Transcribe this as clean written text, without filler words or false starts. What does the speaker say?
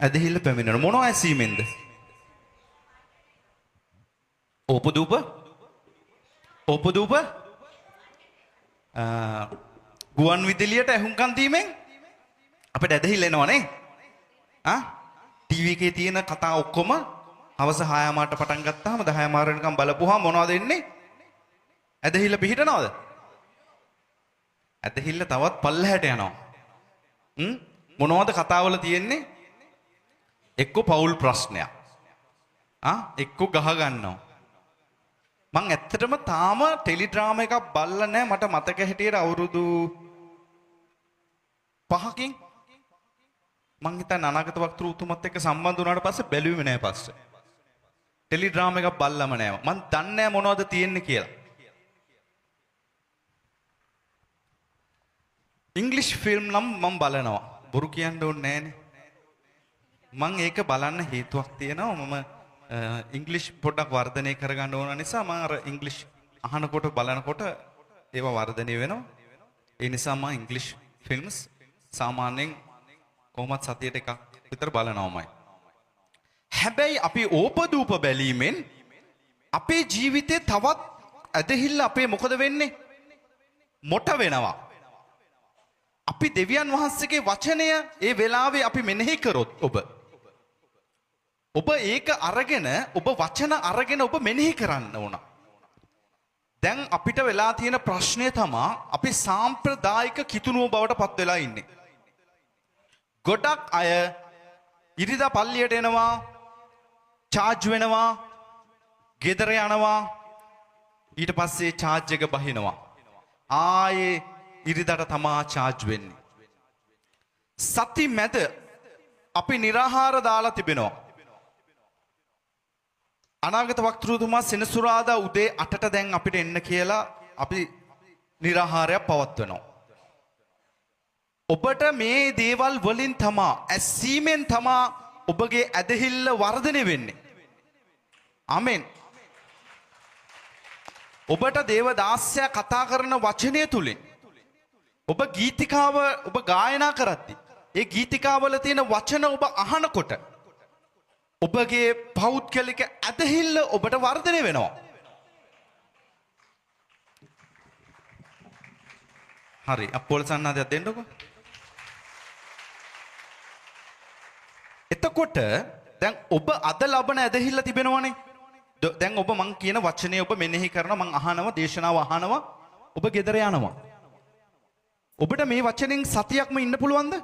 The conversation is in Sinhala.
ඇදහිල්ල පැමිණෙන මොනවා ඇසීමෙන්ද? ඕපදූප ගුවන් විදුලියට ඇහුම්කන් දීමෙන් අපිට ඇදහිල්ල එනවනේ. ටීවී එකේ තියෙන කතා ඔක්කොම හවස 6 මාට පටන් ගත්තාම 10 මාර වෙනකම් බලපුවාම මොනවද එන්නේ? ඇදහිල්ල පිහිටනවද? ඇදහිල්ල තවත් පල්ලහැට යනවා. මොනවද කතාවල තියෙන්නේ? එක්ක පෞල් ප්‍රශ්නයක්. එක්ක ගහ ගන්නවා. මං ඇත්තටම තාම ටෙලි ඩ්‍රාමා එකක් බලලා නැහැ. මට මතක හිටියේ අවුරුදු 5කින්. මං හිතන්නේ අනාගත වක්තෘ උතුමත් එක්ක සම්බන්ධ වුණාට පස්සේ බැලුවේ නැහැ පස්සේ. ටෙලි ඩ්‍රාමා එකක් බලලම නැහැ. මං දන්නේ නැහැ මොනවද තියෙන්නේ කියලා. ඉංග්ලිෂ් ෆිල්ම් නම් මම බලනවා. බොරු කියන්න ඕනේ නැහනේ. මම ඒක බලන්න හේතුවක් තියෙනවා. මම ඉංග්ලිෂ් පොඩ්ඩක් වර්ධනය කරගන්න ඕන නිසා මම අර ඉංග්ලිෂ් අහනකොට බලනකොට ඒවා වර්ධනය වෙනවා. ඒ නිසා මම ඉංග්ලිෂ් ෆිල්ම්ස් සාමාන්‍යයෙන් කොහොමත් සතියට එකක් විතර බලනවාමයි. හැබැයි අපි ඕපදූප බැලීමෙන් අපේ ජීවිතේ තවත් ඇදහිල්ල අපේ මොකද වෙන්නේ? මොට වෙනවා. අපි දෙවියන් වහන්සේගේ වචනය ඒ වෙලාවේ අපි මෙනෙහි කරොත් ඔබ ඒක අරගෙන ඔබ වචන අරගෙන ඔබ මෙනෙහි කරන්න ඕන. දැන් අපිට වෙලා තියෙන ප්‍රශ්නය තමයි අපි සාම්ප්‍රදායික කිතුණුව බවට පත් වෙලා ඉන්නේ. ගොඩක් අය ඉරිදා පල්ලියට එනවා, චාර්ජ් වෙනවා, ගෙදර යනවා, ඊට පස්සේ චාර්ජ් එක බහිනවා. ආයේ ඉරිදට තමා චාර්ජ් වෙන්නේ. සති මැද අපි निराහාර දාලා තිබෙනවා. අනාගත වක්තෘතුමා සෙනසුරාදා උදේ 8ට දැන් අපිට එන්න කියලා අපි निराහාරයක් පවත්වනවා. ඔබට මේ දේවල් වලින් තමා ඇසීමෙන් තමා ඔබගේ ඇදහිල්ල වර්ධනය වෙන්නේ. ආමෙන්. ඔබට දේව දාස්‍ය කතා කරන වචනය තුලින් ඔබ ගීතිකාව ඔබ ගායනා කරද්දී ඒ ගීතිකාවල තියෙන වචන ඔබ අහනකොට ඔබගේ පෞද්ගලික ඇදහිල්ල ඔබට වර්ධනය වෙනවා. හරි අපෝල සන්නාදයක් දෙන්නකෝ. එතකොට දැන් ඔබ අද ලබන ඇදහිල්ල තිබෙනවනේ. දැන් ඔබ මං කියන වචනේ ඔබ මෙනෙහි කරනවා, මං අහනවා, දේශනාව අහනවා, ඔබ ගෙදර යනවා. ඔබට මේ වචනෙන් සතියක්ම ඉන්න පුළුවන්ද?